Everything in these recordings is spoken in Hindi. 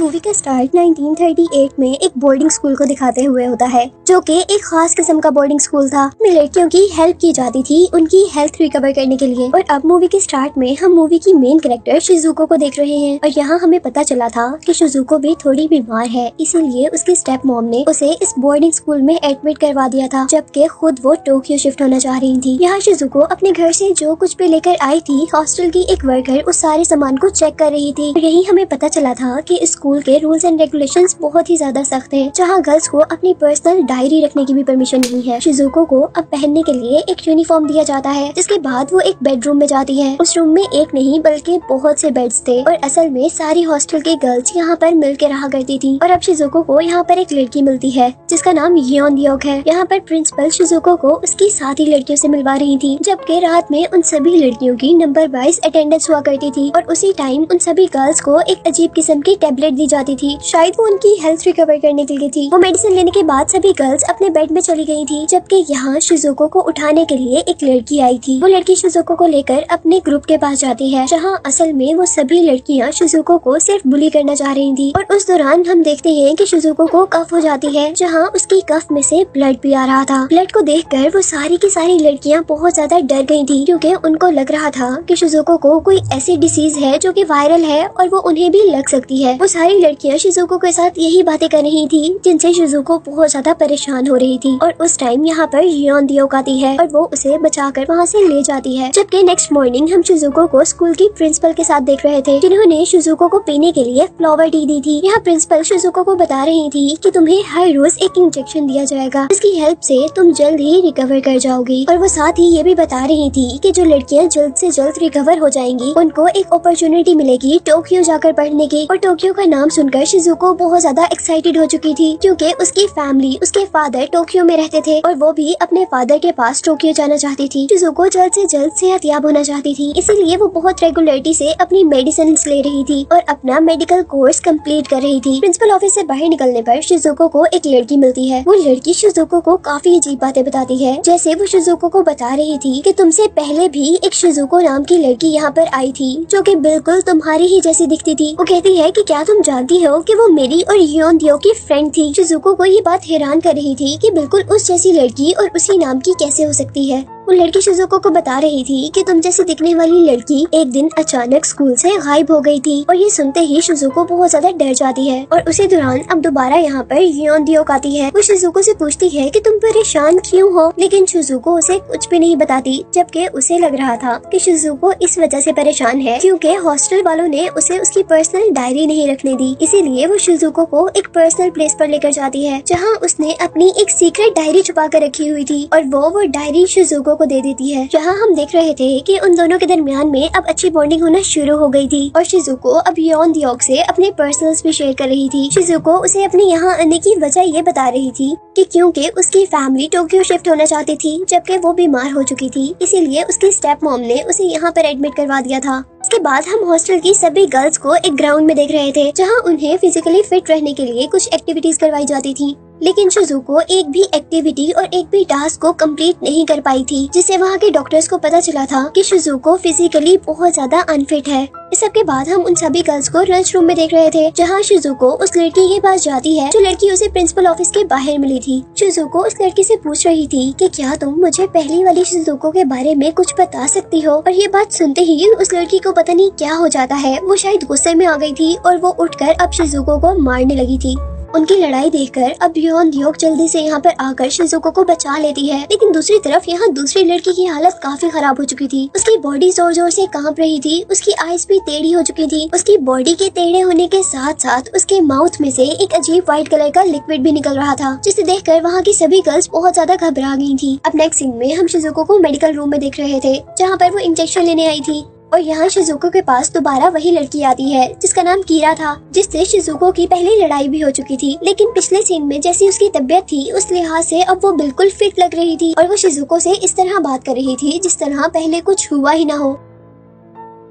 मूवी का स्टार्ट 1938 में एक बोर्डिंग स्कूल को दिखाते हुए होता है, जो कि एक खास किस्म का बोर्डिंग स्कूल था। लड़कियों की हेल्प की जाती थी उनकी हेल्थ रिकवर करने के लिए। और अब मूवी के स्टार्ट में हम मूवी की मेन कैरेक्टर शिजुको को देख रहे हैं और यहाँ हमें पता चला था कि शिजुको भी थोड़ी बीमार है, इसीलिए उसकी स्टेप मॉम ने उसे इस बोर्डिंग स्कूल में एडमिट करवा दिया था, जबकि खुद वो टोक्यो शिफ्ट होना चाह रही थी। यहाँ शिजुको अपने घर से जो कुछ भी लेकर आई थी, हॉस्टल की एक वर्कर उस सारे सामान को चेक कर रही थी। यही हमें पता चला था कि स्कूल के रूल्स एंड रेगुलेशंस बहुत ही ज्यादा सख्त हैं, जहाँ गर्ल्स को अपनी पर्सनल डायरी रखने की भी परमिशन नहीं है। शिजुको को अब पहनने के लिए एक यूनिफॉर्म दिया जाता है, जिसके बाद वो एक बेडरूम में जाती है। उस रूम में एक नहीं बल्कि बहुत से बेड्स थे और असल में सारी हॉस्टल के गर्ल्स यहाँ पर मिल के रहा करती थी। और अब शिजुको को यहाँ पर एक लड़की मिलती है जिसका नाम योन दियोक है। यहाँ पर प्रिंसिपल शिजुको को उसकी साथी लड़कियों से मिलवा रही थी, जबकि रात में उन सभी लड़कियों की नंबर वाइज अटेंडेंस हुआ करती थी और उसी टाइम उन सभी गर्ल्स को एक अजीब किस्म की टेबलेट दी जाती थी, शायद वो उनकी हेल्थ रिकवर करने के लिए थी। वो मेडिसिन लेने के बाद सभी गर्ल्स अपने बेड में चली गई थी, जबकि यहाँ शिजुको को उठाने के लिए एक लड़की आई थी। वो लड़की शिजुको को लेकर अपने ग्रुप के पास जाती है, जहाँ असल में वो सभी लड़कियाँ शिजुको को सिर्फ बुली करना चाह रही थी। और उस दौरान हम देखते हैं कि शिजुको को कफ हो जाती है, जहाँ उसकी कफ में से ब्लड भी आ रहा था। ब्लड को देखकर वो सारी की सारी लड़कियाँ बहुत ज्यादा डर गई थी, क्योंकि उनको लग रहा था कि शिजुको को कोई ऐसी डिसीज है जो कि वायरल है और वो उन्हें भी लग सकती है। वो सारी लड़कियां शिजुको के साथ यही बातें कर रही थी, जिनसे शिजुको बहुत ज्यादा परेशान हो रही थी। और उस टाइम यहाँ पर योन दियोक आती है और वो उसे बचाकर वहाँ से ले जाती है। जबकि नेक्स्ट मॉर्निंग हम शिजुको को स्कूल की प्रिंसिपल के साथ देख रहे थे, जिन्होंने शिजुको को पीने के लिए फ्लावर टी दी थी। यहाँ प्रिंसिपल शिजुको को बता रही थी कि तुम्हें हर रोज एक इंजेक्शन दिया जाएगा, जिसकी हेल्प से तुम जल्द ही रिकवर कर जाओगी। और वो साथ ही ये भी बता रही थी कि जो लड़कियाँ जल्द से जल्द रिकवर हो जाएंगी उनको एक अपॉर्चुनिटी मिलेगी टोक्यो जाकर पढ़ने की। और टोक्यो का नाम सुनकर शिजुको बहुत ज्यादा एक्साइटेड हो चुकी थी, क्योंकि उसकी फैमिली, उसके फादर टोक्यो में रहते थे और वो भी अपने फादर के पास टोक्यो जाना चाहती थी। शिजुको जल्द से जल्द सेहतयाब होना चाहती थी, इसीलिए वो बहुत रेगुलरिटी से अपनी मेडिसिन ले रही थी और अपना मेडिकल कोर्स कंप्लीट कर रही थी। प्रिंसिपल ऑफिस से बाहर निकलने पर शिजुको को एक लड़की मिलती है। वो लड़की शिजुको को काफी अजीब बातें बताती है, जैसे वो शिजुको को बता रही थी कि तुमसे पहले भी एक शिजुको नाम की लड़की यहाँ पर आई थी, जो कि बिल्कुल तुम्हारी ही जैसी दिखती थी। वो कहती है कि क्या तुम जानती हो कि वो मेरी और योन दियोक की फ्रेंड थी। शिजुको को ये बात हैरान कर रही थी कि बिल्कुल उस जैसी लड़की और उसी नाम की कैसे हो सकती है। वो लड़की शिजुको को बता रही थी कि तुम जैसी दिखने वाली लड़की एक दिन अचानक स्कूल से गायब हो गई थी। और ये सुनते ही शिजुको बहुत ज्यादा डर जाती है। और उसी दौरान अब दोबारा यहाँ पर योन दियोक आती है। वो शिजुको से पूछती है कि तुम परेशान क्यों हो, लेकिन शिजुको उसे कुछ भी नहीं बताती, जबकि उसे लग रहा था कि शिजुको इस वजह से परेशान है क्योंकि हॉस्टल वालों ने उसे उसकी पर्सनल डायरी नहीं रखने दी। इसीलिए वो शिजुको को एक पर्सनल प्लेस पर लेकर जाती है, जहाँ उसने अपनी एक सीक्रेट डायरी छुपा कर रखी हुई थी और वो डायरी शिजुको को दे देती है। जहाँ हम देख रहे थे कि उन दोनों के दरमियान में अब अच्छी बॉन्डिंग होना शुरू हो गई थी और शिजुको अब योन दियोक से अपने पर्सनल्स भी शेयर कर रही थी। शिजुको उसे अपने यहाँ आने की वजह ये बता रही थी कि क्योंकि उसकी फैमिली टोक्यो शिफ्ट होना चाहती थी, जबकि वो बीमार हो चुकी थी, इसीलिए उसकी स्टेप मॉम ने उसे यहाँ पर एडमिट करवा दिया था। इसके बाद हम हॉस्टल की सभी गर्ल्स को एक ग्राउंड में देख रहे थे, जहाँ उन्हें फिजिकली फिट रहने के लिए कुछ एक्टिविटीज करवाई जाती थी। लेकिन शिजुको एक भी एक्टिविटी और एक भी टास्क को कंप्लीट नहीं कर पाई थी, जिससे वहाँ के डॉक्टर्स को पता चला था कि शिजुको फिजिकली बहुत ज्यादा अनफिट है। इस सब के बाद हम उन सभी गर्ल्स को लंच रूम में देख रहे थे, जहाँ शिजुको उस लड़की के पास जाती है जो लड़की उसे प्रिंसिपल ऑफिस के बाहर मिली थी। शिजुको उस लड़की से पूछ रही थी कि क्या तुम मुझे पहली वाली शिजुको के बारे में कुछ बता सकती हो। और ये बात सुनते ही उस लड़की को पता नहीं क्या हो जाता है, वो शायद गुस्से में आ गई थी और वो उठकर अब शिजुको को मारने लगी थी। उनकी लड़ाई देखकर अब योन दियोक जल्दी से यहाँ पर आकर शिजुको को बचा लेती है, लेकिन दूसरी तरफ यहाँ दूसरी लड़की की हालत काफी खराब हो चुकी थी। उसकी बॉडी जोर जोर से कांप रही थी, उसकी आईज भी टेढ़ी हो चुकी थी। उसकी बॉडी के टेढ़े होने के साथ साथ उसके माउथ में से एक अजीब व्हाइट कलर का लिक्विड भी निकल रहा था, जिसे देखकर वहाँ की सभी गर्ल्स बहुत ज्यादा घबरा गई थी। अब नेक्स्ट सीन में हम शिजुको को मेडिकल रूम में देख रहे थे, जहाँ पर वो इंजेक्शन लेने आई थी। और यहाँ शिजुको के पास दोबारा वही लड़की आती है जिसका नाम कीरा था, जिससे शिजुको की पहले लड़ाई भी हो चुकी थी। लेकिन पिछले सीन में जैसी उसकी तबीयत थी उस लिहाज से अब वो बिल्कुल फिट लग रही थी और वो शिजुको से इस तरह बात कर रही थी जिस तरह पहले कुछ हुआ ही ना हो।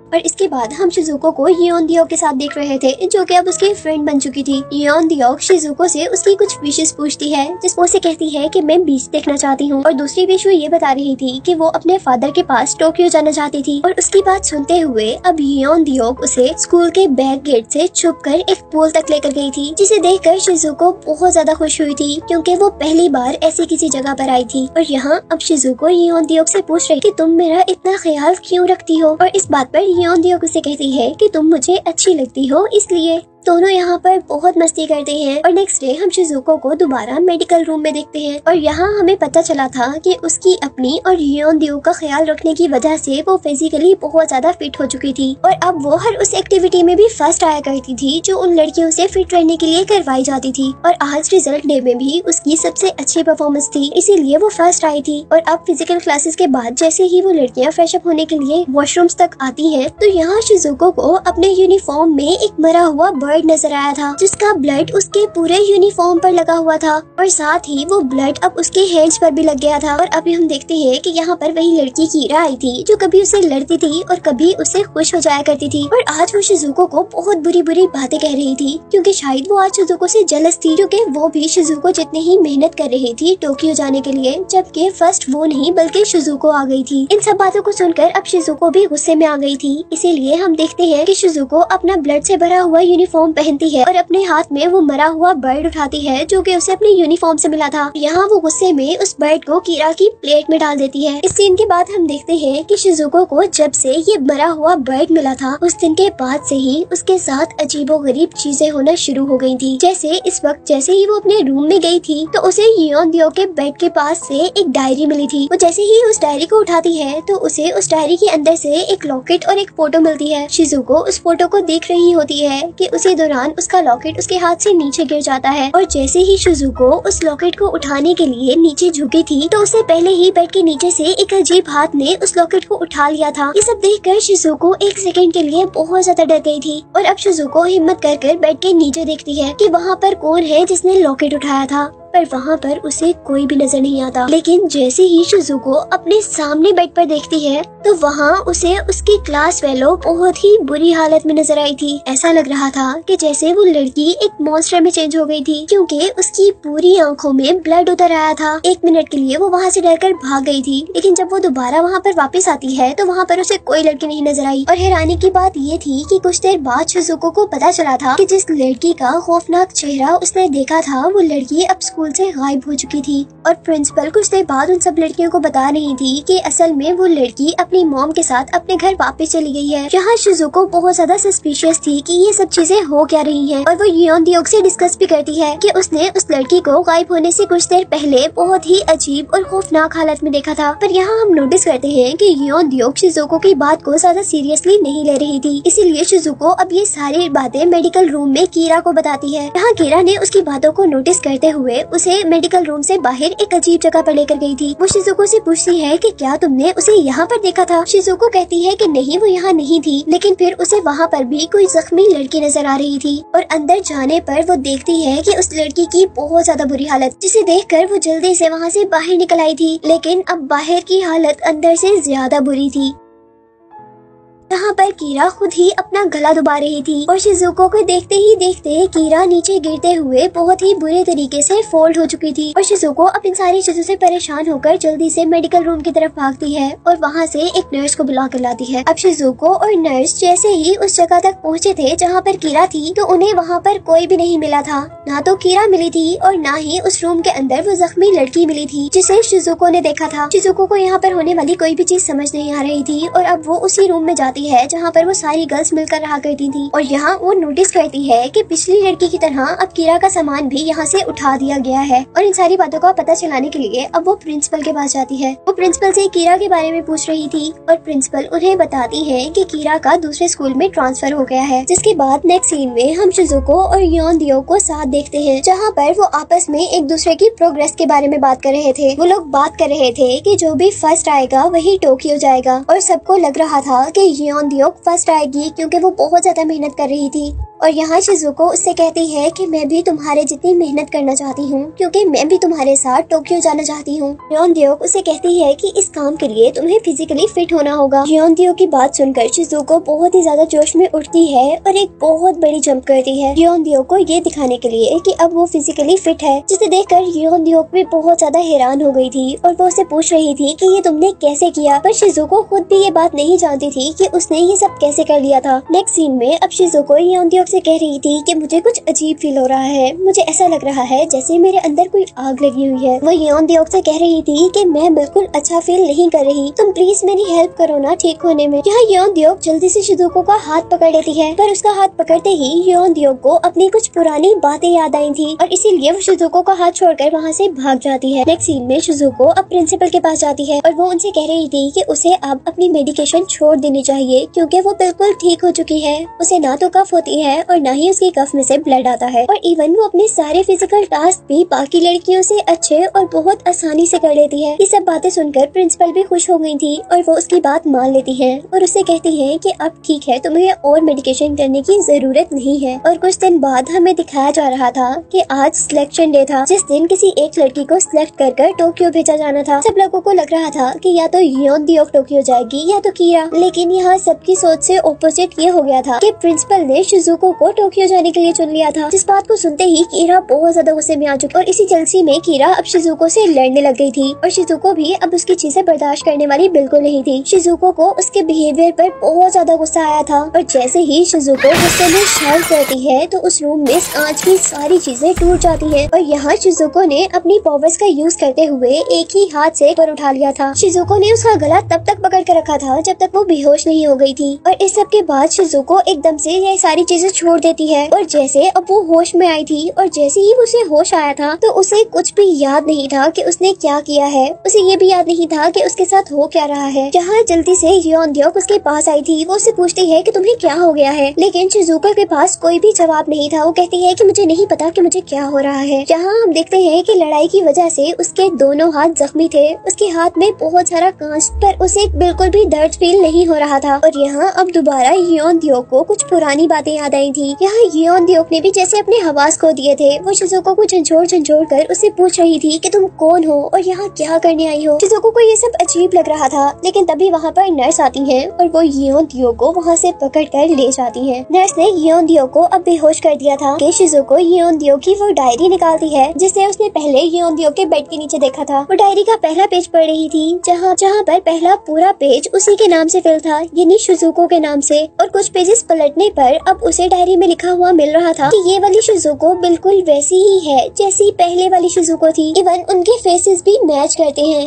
और इसके बाद हम शिजुको को येन दियोक के साथ देख रहे थे, जो कि अब उसकी फ्रेंड बन चुकी थी। येन दियोक शिजुको से उसकी कुछ विशेष पूछती है, जिसमें उसे कहती है कि मैं बीच देखना चाहती हूँ, और दूसरी विश वो ये बता रही थी कि वो अपने फादर के पास टोक्यो जाना चाहती थी। और उसकी बात सुनते हुए अब येन दियोक उसे स्कूल के बैक गेट से छुपकर एक पूल तक लेकर गई थी, जिसे देखकर शिजुको बहुत ज्यादा खुश हुई थी, क्योंकि वो पहली बार ऐसी किसी जगह पर आई थी। और यहाँ अब शिजुको येन दियोक से पूछ रही कि तुम मेरा इतना ख्याल क्यों रखती हो, और इस बात पर येन दियोक उसे कहती है कि तुम मुझे अच्छी लगती हो इसलिए। दोनों यहाँ पर बहुत मस्ती करते हैं और नेक्स्ट डे हम शिजुको को दोबारा मेडिकल रूम में देखते हैं, और यहाँ हमें पता चला था कि उसकी अपनी और येन दियोक का ख्याल रखने की वजह से वो फिजिकली बहुत ज्यादा फिट हो चुकी थी, और अब वो हर उस एक्टिविटी में भी फर्स्ट आया करती थी जो उन लड़कियों से फिट रहने के लिए करवाई जाती थी। और आज रिजल्ट डे में भी उसकी सबसे अच्छी परफॉर्मेंस थी, इसीलिए वो फर्स्ट आई थी। और अब फिजिकल क्लासेस के बाद जैसे ही वो लड़कियाँ फ्रेश अप होने के लिए वॉशरूम्स तक आती है, तो यहाँ शिजुको को अपने यूनिफॉर्म में एक मरा हुआ बर्ड नजर आया था, जिसका ब्लड उसके पूरे यूनिफॉर्म पर लगा हुआ था, और साथ ही वो ब्लड अब उसके हैंड्स पर भी लग गया था। और अभी हम देखते हैं कि यहाँ पर वही लड़की कीरा आई थी, जो कभी उसे लड़ती थी और कभी उसे खुश हो जाया करती थी, और आज वो शिजुको को बहुत बुरी बुरी बातें कह रही थी, क्योंकि शायद वो आज शिजुको से जेलस थी, क्योंकि वो भी शिजुको जितनी ही मेहनत कर रही थी टोक्यो जाने के लिए, जबकि फर्स्ट वो नहीं बल्कि शिजुको आ गई थी। इन सब बातों को सुनकर अब शिजुको भी गुस्से में आ गई थी, इसीलिए हम देखते हैं कि शिजुको अपना ब्लड से भरा हुआ यूनिफॉर्म पहनती है और अपने हाथ में वो मरा हुआ बर्ड उठाती है, जो कि उसे अपने यूनिफॉर्म से मिला था। यहाँ वो गुस्से में उस बर्ड को कीरा की प्लेट में डाल देती है। इस सीन के बाद हम देखते हैं कि शिजुको को जब से ये मरा हुआ बर्ड मिला था, उस दिन के बाद से ही उसके साथ अजीबोगरीब चीजें होना शुरू हो गई थी। जैसे इस वक्त जैसे ही वो अपने रूम में गई थी, तो उसे येन दियोक के बेड के पास से एक डायरी मिली थी। वो जैसे ही उस डायरी को उठाती है, तो उसे उस डायरी के अंदर से एक लॉकेट और एक फोटो मिलती है। शिजुको उस फोटो को देख रही होती है कि उसी दौरान उसका लॉकेट उसके हाथ से नीचे गिर जाता है, और जैसे ही शिजुको उस लॉकेट को उठाने के लिए नीचे झुकी थी, तो उसे पहले ही बेड के नीचे से एक अजीब हाथ ने उस लॉकेट को उठा लिया था। ये सब देखकर शिजुको एक सेकंड के लिए बहुत ज्यादा डर गई थी, और अब शिजुको हिम्मत कर बेड के नीचे देखती है कि वहाँ पर कौन है जिसने लॉकेट उठाया था, पर वहाँ पर उसे कोई भी नजर नहीं आता। लेकिन जैसे ही शिजुको अपने सामने बेड पर देखती है, तो वहाँ उसे उसकी क्लास फेलो बहुत ही बुरी हालत में नजर आई थी। ऐसा लग रहा था कि जैसे वो लड़की एक मॉन्स्टर में चेंज हो गई थी, क्योंकि उसकी पूरी आंखों में ब्लड उतर आया था। एक मिनट के लिए वो वहाँ से डरकर भाग गई थी, लेकिन जब वो दोबारा वहाँ पर वापस आती है, तो वहाँ पर उसे कोई लड़की नहीं नजर आई। और हैरानी की बात ये थी कि कुछ देर बाद शिजुको को पता चला था कि जिस लड़की का खौफनाक चेहरा उसने देखा था, वो लड़की अब स्कूल से गायब हो चुकी थी। और प्रिंसिपल कुछ देर बाद उन सब लड़कियों को बता रही थी कि असल में वो लड़की अपनी मॉम के साथ अपने घर वापस चली गई है। यहाँ शिजुको बहुत ज्यादा सस्पिशियस थी कि ये सब चीजें हो क्या रही हैं, और वो येन दियोक से डिस्कस भी करती है कि उसने उस लड़की को गायब होने से कुछ देर पहले बहुत ही अजीब और खौफनाक हालत में देखा था। पर यहाँ हम नोटिस करते हैं कि येन दियोक शिजुको की बात को ज्यादा सीरियसली नहीं ले रही थी, इसीलिए शिजुको अब ये सारी बातें मेडिकल रूम में कीरा को बताती है। यहाँ कीरा ने उसकी बातों को नोटिस करते हुए उसे मेडिकल रूम से बाहर एक अजीब जगह पर लेकर गई थी। वो शिजुको से पूछती है कि क्या तुमने उसे यहाँ पर देखा था। शिजुको कहती है कि नहीं, वो यहाँ नहीं थी, लेकिन फिर उसे वहाँ पर भी कोई जख्मी लड़की नजर आ रही थी। और अंदर जाने पर वो देखती है कि उस लड़की की बहुत ज्यादा बुरी हालत, जिसे देखकर वो जल्दी से वहाँ से बाहर निकल आई थी, लेकिन अब बाहर की हालत अंदर से ज्यादा बुरी थी। यहाँ पर कीरा खुद ही अपना गला दबा रही थी, और शिजुको को देखते ही देखते कीरा नीचे गिरते हुए बहुत ही बुरे तरीके से फोल्ड हो चुकी थी। और शिजुको अब इन सारी चीजों से परेशान होकर जल्दी से मेडिकल रूम की तरफ भागती है, और वहाँ से एक नर्स को बुला कर लाती है। अब शिजुको और नर्स जैसे ही उस जगह तक पहुँचे थे जहाँ पर कीरा थी, तो उन्हें वहाँ पर कोई भी नहीं मिला था। ना तो कीरा मिली थी और ना ही उस रूम के अंदर वो जख्मी लड़की मिली थी जिसे शिजुको ने देखा था। शिजुको को यहाँ पर होने वाली कोई भी चीज समझ नहीं आ रही थी, और अब वो उसी रूम में जाती है जहाँ पर वो सारी गर्ल्स मिलकर रहा करती थी। और यहाँ वो नोटिस करती है कि पिछली लड़की की तरह अब कीरा का सामान भी यहाँ से उठा दिया गया है। और इन सारी बातों का पता चलाने के लिए अब वो प्रिंसिपल के पास जाती है। वो प्रिंसिपल से कीरा के बारे में पूछ रही थी, और प्रिंसिपल उन्हें बताती है कि कीरा का दूसरे स्कूल में ट्रांसफर हो गया है। जिसके बाद नेक्स्ट सीन में हम शिजुको और येन दियोक को साथ देखते हैं, जहाँ पर वो आपस में एक दूसरे की प्रोग्रेस के बारे में बात कर रहे थे। वो लोग बात कर रहे थे कि जो भी फर्स्ट आएगा वही टोक्यो जाएगा, और सबको लग रहा था कि येन दियोक फर्स्ट आएगी, क्योंकि वो बहुत ज्यादा मेहनत कर रही थी। और यहाँ शिजुको उससे कहती है कि मैं भी तुम्हारे जितनी मेहनत करना चाहती हूँ क्योंकि मैं भी तुम्हारे साथ टोक्यो जाना चाहती हूँ। योनद्योक उसे कहती है कि इस काम के लिए तुम्हें फिजिकली फिट होना होगा। योनद्योक की बात सुनकर शिजुको बहुत ही ज्यादा जोश में उठती है और एक बहुत बड़ी जंप करती है योनद्योक को ये दिखाने के लिए कि अब वो फिजिकली फिट है, जिसे देखकर योनद्योक भी बहुत ज्यादा हैरान हो गई थी और वो उसे पूछ रही थी कि ये तुमने कैसे किया। पर शिजुको खुद भी ये बात नहीं जानती थी कि उसने ये सब कैसे कर लिया था। नेक्स्ट सीन में अब शिजुको योनद्योक से कह रही थी कि मुझे कुछ अजीब फील हो रहा है, मुझे ऐसा लग रहा है जैसे मेरे अंदर कोई आग लगी हुई है। वो योनद्योक से कह रही थी कि मैं बिल्कुल अच्छा फील नहीं कर रही, तुम प्लीज मेरी हेल्प करो ना ठीक होने में। यहाँ योनद्योक जल्दी से शिजुको का हाथ पकड़ लेती है, पर उसका हाथ पकड़ते ही योनद्योक को अपनी कुछ पुरानी बातें याद आई थी और इसीलिए वो शिजुको का हाथ छोड़कर वहाँ से भाग जाती है। नेक्स्ट सीन में शिजुको अब प्रिंसिपल के पास जाती है और वो उनसे कह रही थी कि उसे अब अपनी मेडिकेशन छोड़ देनी चाहिए क्योंकि वो बिल्कुल ठीक हो चुकी है। उसे ना तो कफ होती है और ना ही उसकी कफ में से ब्लड आता है और इवन वो अपने सारे फिजिकल टास्क भी बाकी लड़कियों से अच्छे और बहुत आसानी से कर लेती है। ये सब बातें सुनकर प्रिंसिपल भी खुश हो गई थी और वो उसकी बात मान लेती है और उससे कहती है कि अब ठीक है, तुम्हें और मेडिकेशन करने की जरूरत नहीं है। और कुछ दिन बाद हमें दिखाया जा रहा था कि आज सिलेक्शन डे था, जिस दिन किसी एक लड़की को सिलेक्ट कर टोक्यो भेजा जाना था। सब लोगों को लग रहा था कि या तो योनद्योक टोक्यो जाएगी या तो कीरा, लेकिन यहाँ सबकी सोच से ऑपोजिट ये हो गया था कि प्रिंसिपल ने शिजुको को टोक्यो जाने के लिए चुन लिया था। जिस बात को सुनते ही कीरा बहुत ज्यादा गुस्से में आ चुकी और इसी जल्दी में कीरा अब शिजुको से लड़ने लग गई थी और शिजुको भी अब उसकी चीजें बर्दाश्त करने वाली बिल्कुल नहीं थी। शिजुको को उसके बिहेवियर पर बहुत ज्यादा गुस्सा आया था और जैसे ही शिजुको गुस्से में शाउट करती है तो उस रूम में कांच की सारी चीजें टूट जाती है और यहाँ शिजुको ने अपनी पावर्स का यूज करते हुए एक ही हाथ से पर उठा लिया था। शिजुको ने उसका गला तब तक पकड़ कर रखा था जब तक वो बेहोश नहीं हो गई थी और इस सब के बाद शिजुको एकदम से ये सारी चीजें छोड़ देती है और जैसे अब वो होश में आई थी और जैसे ही उसे होश आया था तो उसे कुछ भी याद नहीं था कि उसने क्या किया है। उसे ये भी याद नहीं था कि उसके साथ हो क्या रहा है। जहाँ जल्दी से योनद्योक उसके पास आई थी, वो उससे पूछती है कि तुम्हें क्या हो गया है, लेकिन शिजुको के पास कोई भी जवाब नहीं था। वो कहती है कि मुझे नहीं पता कि मुझे क्या हो रहा है। यहाँ हम देखते हैं कि लड़ाई की वजह से उसके दोनों हाथ जख्मी थे, उसके हाथ में बहुत सारा कांच, पर उसे बिल्कुल भी दर्द फील नहीं हो रहा था। और यहाँ अब दोबारा योनद्योक को कुछ पुरानी बातें याद आई थी। यहाँ योनद्योक ने भी जैसे अपने हवास खो दिए थे। वो शिजुको को झंझोड़ कर उससे पूछ रही थी कि तुम कौन हो और यहाँ क्या करने आई हो। शिजुको को ये सब अजीब लग रहा था, लेकिन तभी वहाँ पर नर्स आती है और वो योनद्योक को वहाँ से पकड़ कर ले जाती है। नर्स ने योनद्योक को अब बेहोश कर दिया था कि शिजुको योनद्योक की वो डायरी निकालती है जिसे उसने पहले योनद्योक के बेड के नीचे देखा था। वो डायरी का पहला पेज पढ़ रही थी जहाँ पर पहला पूरा पेज उसी के नाम से फिल था, यानी शिजुको के नाम से, और कुछ पेजेस पलटने पर अब उसे डायरी में लिखा हुआ मिल रहा था कि ये वाली शिजुको बिल्कुल वैसी ही है जैसी पहले वाली शिजुको थी। इवन उनके फेसेस भी मैच करते हैं।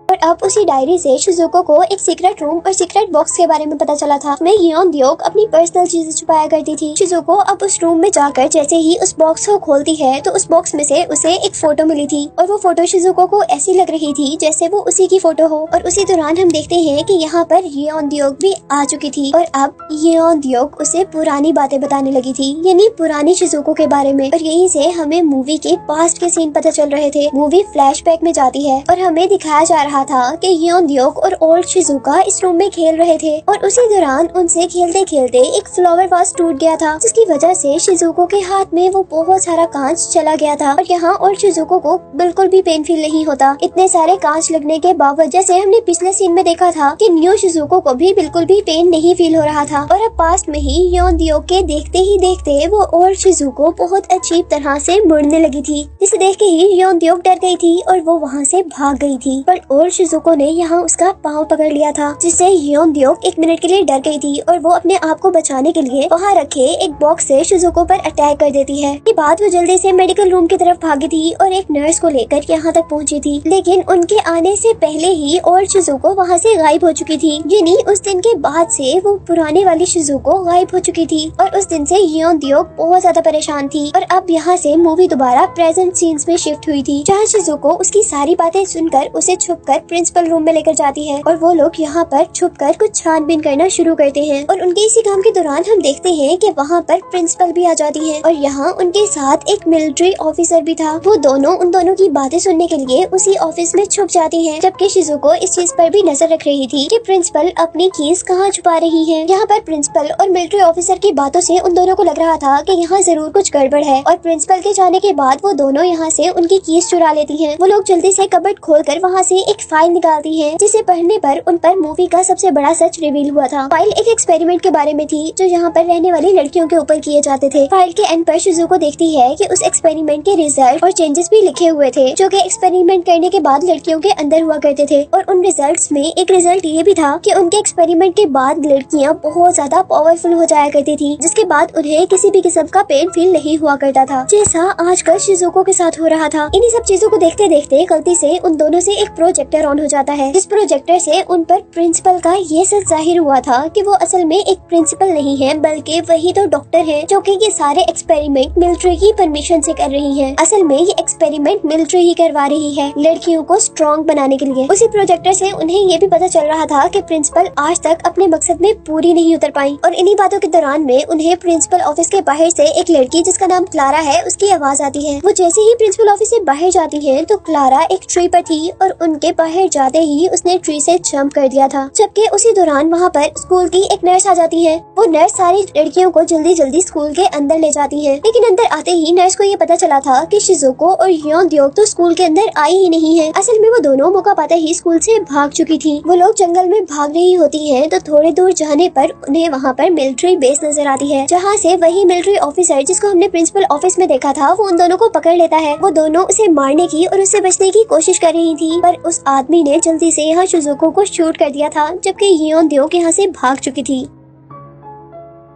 और अब उसी डायरी से शिजुको को एक सीक्रेट रूम और सीक्रेट बॉक्स के बारे में पता चला था। मैं योनद्योक अपनी पर्सनल चीजें छुपाया करती थी। शिजुको अब उस रूम में जाकर जैसे ही उस बॉक्स को खोलती है तो उस बॉक्स में से उसे एक फोटो मिली थी और वो फोटो शिजुको को ऐसी लग रही थी जैसे वो उसी की फोटो हो। और उसी दौरान हम देखते हैं कि यहाँ पर योनद्योक भी आ चुकी थी और अब योनद्योक उसे पुरानी बातें बताने लगी थी, यानी पुरानी शिजुको के बारे में। और यहीं से हमें मूवी के पास्ट के सीन पता चल रहे थे। मूवी फ्लैशबैक में जाती है और हमें दिखाया जा रहा था कि योनद्योक और ओल्ड शिजुका इस रूम में खेल रहे थे और उसी दौरान उनसे खेलते खेलते एक फ्लावर वास टूट गया था, जिसकी वजह से शिजुको के हाथ में वो बहुत सारा कांच चला गया था। और यहाँ ओल्ड शिजुको को बिल्कुल भी पेन फील नहीं होता, इतने सारे कांच लगने के बावजूद। जैसे हमने पिछले सीन में देखा था कि न्यू शिजुको को भी बिल्कुल भी पेन नहीं फील हो रहा था। और अब पास्ट में ही योनद्योक के देखते ही देखते वो ओल्ड शिजुको बहुत अच्छी तरह से मुड़ने लगी थी, जिसे देख के ही योनद्योक डर गई थी और वो वहाँ से भाग गई थी। पर ओल्ड शिजुको ने यहाँ उसका पाँव पकड़ लिया था, जिससे योनद्योक एक मिनट के लिए डर गई थी और वो अपने आप को बचाने के लिए वहाँ रखे एक बॉक्स से शिजुको पर अटैक कर देती है। के बाद वो जल्दी से मेडिकल रूम की तरफ भागी थी और एक नर्स को लेकर यहाँ तक पहुँची थी, लेकिन उनके आने से पहले ही ओल्ड शिजुको वहाँ से गायब हो चुकी थी। यानी उस दिन के बाद से वो पुराने वाली शिजुको गायब हो चुकी थी और उस दिन से योनद्योक बहुत ज्यादा परेशान थी। और अब यहाँ से मूवी दोबारा प्रेजेंट सीन्स में शिफ्ट हुई थी, जहाँ शिजुको उसकी सारी बातें सुनकर उसे छुपकर प्रिंसिपल रूम में लेकर जाती है और वो लोग यहाँ पर छुपकर कुछ छानबीन करना शुरू करते हैं। और उनके इसी काम के दौरान हम देखते हैं कि वहाँ पर प्रिंसिपल भी आ जाती है और यहाँ उनके साथ एक मिलिट्री ऑफिसर भी था। वो दोनों उन दोनों की बातें सुनने के लिए उसी ऑफिस में छुप जाती है, जबकि शिजुको इस चीज पर भी नजर रख रही थी कि प्रिंसिपल अपनी कीज कहाँ छुपा रही है। यहाँ पर प्रिंसिपल और मिलिट्री ऑफिसर की बातों से उन दोनों को लग रहा था कि यहाँ जरूर कुछ गड़बड़ है और प्रिंसिपल के जाने के बाद वो दोनों यहाँ से उनकी कीज चुरा लेती हैं। वो लोग जल्दी से कबर्ड खोलकर वहाँ से एक फाइल निकालती हैं, जिसे पढ़ने पर उन पर मूवी का सबसे बड़ा सच रिवील हुआ था। फाइल एक एक्सपेरिमेंट के बारे में थी जो यहाँ पर रहने वाली लड़कियों के ऊपर किए जाते थे। फाइल के एंड पर शिजुको देखती है कि उस एक्सपेरिमेंट के रिजल्ट और चेंजेस भी लिखे हुए थे जो कि एक्सपेरिमेंट करने के बाद लड़कियों के अंदर हुआ करते थे। और उन रिजल्ट्स में एक रिजल्ट ये भी था कि उनके एक्सपेरिमेंट के बाद लड़कियां बहुत ज्यादा पावरफुल हो जाया करती थी, जिसके बाद उन्हें किसी भी किस्म का पेन फील नहीं हुआ करता था, जैसा आजकल शिजुको के साथ हो रहा था। इन्हीं सब चीजों को देखते देखते गलती से उन दोनों से एक प्रोजेक्टर ऑन हो जाता है, जिस प्रोजेक्टर से उन पर प्रिंसिपल का ये सच जाहिर हुआ था कि वो असल में एक प्रिंसिपल नहीं है, बल्कि वही तो डॉक्टर है जो कि ये सारे एक्सपेरिमेंट मिलिट्री की परमिशन से कर रही है। असल में ये एक्सपेरिमेंट मिलिट्री ही करवा रही है लड़कियों को स्ट्रॉन्ग बनाने के लिए। उसी प्रोजेक्टर से उन्हें ये भी पता चल रहा था कि प्रिंसिपल आज तक अपने मकसद में पूरी नहीं उतर पाई। और इन्हीं बातों के दौरान में उन्हें प्रिंसिपल ऑफिस के बाहर से एक लड़की जिसका नाम क्लारा है उसकी आवाज आती है। वो जैसे ही प्रिंसिपल ऑफिस से बाहर जाती है तो क्लारा एक ट्री पर थी और उनके बाहर जाते ही उसने ट्री से जंप कर दिया था। जबकि उसी दौरान वहाँ पर स्कूल की एक नर्स आ जाती है। वो नर्स सारी लड़कियों को जल्दी जल्दी स्कूल के अंदर ले जाती है, लेकिन अंदर आते ही नर्स को ये पता चला था कि शिजुको और योनद्योक तो स्कूल के अंदर आई ही नहीं है। असल में वो दोनों मौका पाते ही स्कूल से भाग चुकी थी। वो लोग जंगल में भाग रही होती हैं तो थोड़े दूर जाने पर उन्हें वहाँ पर मिलिट्री बेस नजर आती है, जहाँ से वही मिलिट्री ऑफिसर जिसको हमने प्रिंसिपल ऑफिस में देखा था वो उन दोनों को पकड़ लेता है। वो दोनों उसे मारने की और उससे बचने की कोशिश कर रही थी, पर उस आदमी ने जल्दी से यहाँ शिजुको को शूट कर दिया था, जबकि योनद्योक यहाँ से भाग चुकी थी।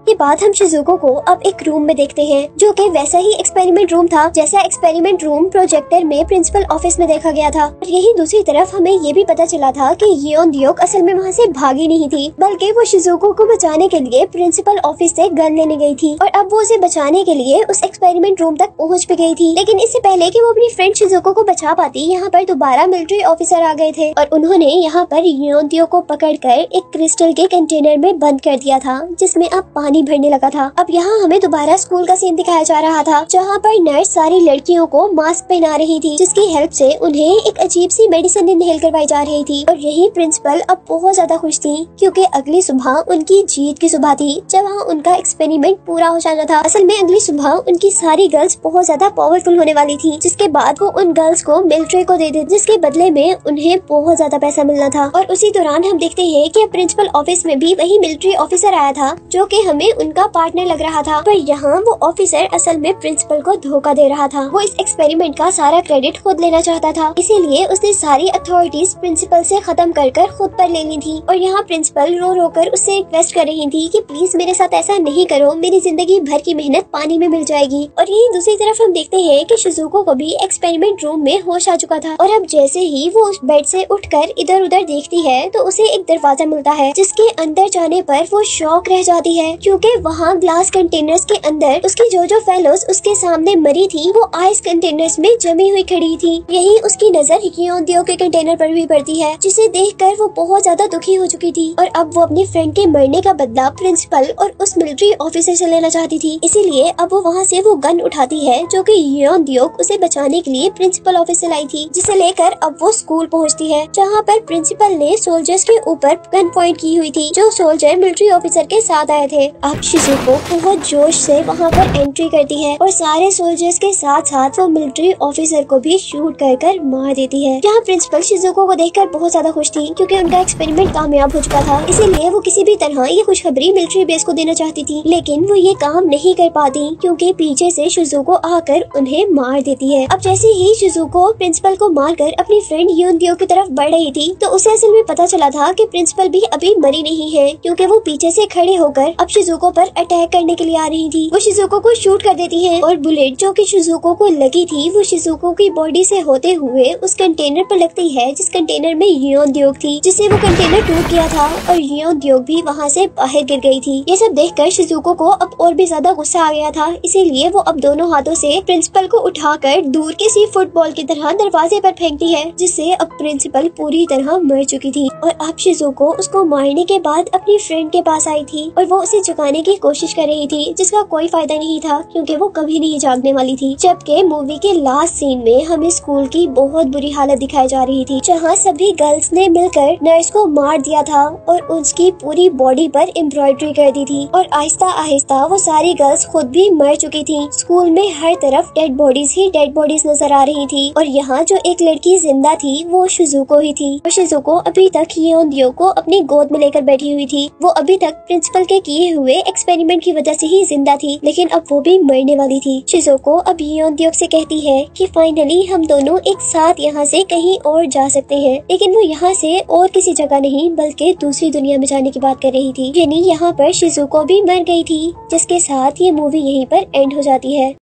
ये बात हम शिजुको को अब एक रूम में देखते हैं जो कि वैसा ही एक्सपेरिमेंट रूम था जैसा एक्सपेरिमेंट रूम प्रोजेक्टर में प्रिंसिपल ऑफिस में देखा गया था। और यही दूसरी तरफ हमें ये भी पता चला था कि योनद्योक असल में वहाँ से भागी नहीं थी, बल्कि वो शिजुको को बचाने के लिए प्रिंसिपल ऑफिस से गन लेने गई थी और अब वो उसे बचाने के लिए उस एक्सपेरिमेंट रूम तक पहुँच भी गई थी। लेकिन इससे पहले कि वो अपनी फ्रेंड शिजुको को बचा पाती, यहाँ पर दोबारा मिलिट्री ऑफिसर आ गए थे और उन्होंने यहाँ पर योनद्योक को पकड़कर एक क्रिस्टल के कंटेनर में बंद कर दिया था जिसमें अब पानी भरने लगा था। अब यहाँ हमें दोबारा स्कूल का सीन दिखाया जा रहा था, जहाँ पर नर्स सारी लड़कियों को मास्क पहना रही थी, जिसकी हेल्प से उन्हें एक अजीब सी मेडिसिन इनहेल करवाई जा रही थी। और यही प्रिंसिपल अब बहुत ज्यादा खुश थी क्योंकि अगली सुबह उनकी जीत की सुबह थी, जब वहाँ उनका एक्सपेरिमेंट पूरा हो जाना था। असल में अगली सुबह उनकी सारी गर्ल्स बहुत ज्यादा पावरफुल होने वाली थी, जिसके बाद वो उन गर्ल्स को मिलिट्री को दे दी, जिसके बदले में उन्हें बहुत ज्यादा पैसा मिलना था। और उसी दौरान हम देखते हैं कि प्रिंसिपल ऑफिस में भी वही मिलिट्री ऑफिसर आया था जो कि हमें उनका पार्टनर लग रहा था, पर यहाँ वो ऑफिसर असल में प्रिंसिपल को धोखा दे रहा था। वो इस एक्सपेरिमेंट का सारा क्रेडिट खुद लेना चाहता था, इसीलिए उसने सारी अथॉरिटीज प्रिंसिपल से खत्म कर खुद पर ले ली थी। और यहाँ प्रिंसिपल रो रो कर उससे रिक्वेस्ट कर रही थी कि प्लीज मेरे साथ ऐसा नहीं करो, मेरी जिंदगी भर की मेहनत पानी में मिल जाएगी। और यही दूसरी तरफ हम देखते हैं कि शिजुको को भी एक्सपेरिमेंट रूम में होश आ चुका था और अब जैसे ही वो उस बेड से उठकर इधर उधर देखती है तो उसे एक दरवाजा मिलता है, जिसके अंदर जाने पर वो शॉक रह जाती है क्योंकि वहाँ ग्लास कंटेनर्स के अंदर उसकी जो फेलोज उसके सामने मरी थी वो आइस कंटेनर्स में जमी हुई खड़ी थी। यही उसकी नजर योनद्योक के कंटेनर पर भी पड़ती है, जिसे देखकर वो बहुत ज्यादा दुखी हो चुकी थी और अब वो अपनी फ्रेंड के मरने का बदला प्रिंसिपल और उस मिलिट्री ऑफिसर से लेना चाहती थी। इसीलिए अब वो वहाँ से वो गन उठाती है जो कि योनद्योक उसे बचाने के लिए प्रिंसिपल ऑफिस से लाई थी, जिसे लेकर अब वो स्कूल पहुँचती है, जहाँ पर प्रिंसिपल ने सोल्जर्स के ऊपर गन पॉइंट की हुई थी जो सोल्जर मिलिट्री ऑफिसर के साथ आए थे। अब शिजुको बहुत जोश से वहाँ पर एंट्री करती है और सारे सोल्जर्स के साथ साथ वो मिलिट्री ऑफिसर को भी शूट कर मार देती है। यहाँ प्रिंसिपल शिजुको को देखकर बहुत ज्यादा खुश थी क्योंकि उनका एक्सपेरिमेंट कामयाब हो चुका था, इसीलिए वो किसी भी तरह ये खुशखबरी मिलिट्री बेस को देना चाहती थी, लेकिन वो ये काम नहीं कर पाती क्योंकि पीछे से शिजुको आकर उन्हें मार देती है। अब जैसे ही शिजुको प्रिंसिपल को मारकर अपनी फ्रेंड योनद्योक की तरफ बढ़ रही थी तो उसे असल में पता चला था कि प्रिंसिपल भी अभी मरी नहीं है, क्योंकि वो पीछे से खड़े होकर अब शिजुको पर अटैक करने के लिए आ रही थी। वो शिजुको को शूट कर देती हैं और बुलेट जो कि शिजुको को लगी थी वो शिजुको की बॉडी से होते हुए उस कंटेनर पर लगती है जिस कंटेनर में योन द्योग थी, जिससे वो कंटेनर टूट गया था और योन द्योग भी वहाँ से बाहर गिर गई थी। ये सब देखकर शिजुको को अब और भी ज्यादा गुस्सा आ गया था, इसीलिए वो अब दोनों हाथों से प्रिंसिपल को उठाकर दूर किसी फुटबॉल की तरह दरवाजे पर फेंकती है, जिससे अब प्रिंसिपल पूरी तरह मर चुकी थी। और अब शिजुको उसको मारने के बाद अपनी फ्रेंड के पास आई थी और वो उसे जगाने की कोशिश कर रही थी, जिसका कोई फायदा नहीं था क्योंकि वो कभी नहीं जागने वाली थी। जबकि मूवी के लास्ट सीन में हमें स्कूल की बहुत बुरी हालत दिखाई जा रही थी, जहाँ सभी गर्ल्स ने मिलकर नर्स को मार दिया था और उसकी पूरी बॉडी पर एम्ब्रॉयडरी कर दी थी और आहिस्ता आहिस्ता वो सारी गर्ल्स खुद भी मर चुकी थी। स्कूल में हर तरफ डेड बॉडीज ही डेड बॉडीज नजर आ रही थी और यहाँ जो एक लड़की जिंदा थी वो शिजुको ही थी। और शिजुको अभी तक योन द्योग को अपनी गोद में लेकर बैठी हुई थी। वो अभी तक प्रिंसिपल के किए हुए एक्सपेरिमेंट की वजह से ही जिंदा थी, लेकिन अब वो भी मरने वाली थी। शिजुको अब योन द्योग से कहती है कि फाइनली हम दोनों एक साथ यहाँ से कहीं और जा सकते हैं, लेकिन वो यहाँ से और किसी जगह नहीं बल्कि दूसरी दुनिया में जाने की बात कर रही थी। यानी यहाँ पर शिजुको भी मर गई थी, जिसके साथ ये मूवी यहीं पर एंड हो जाती है।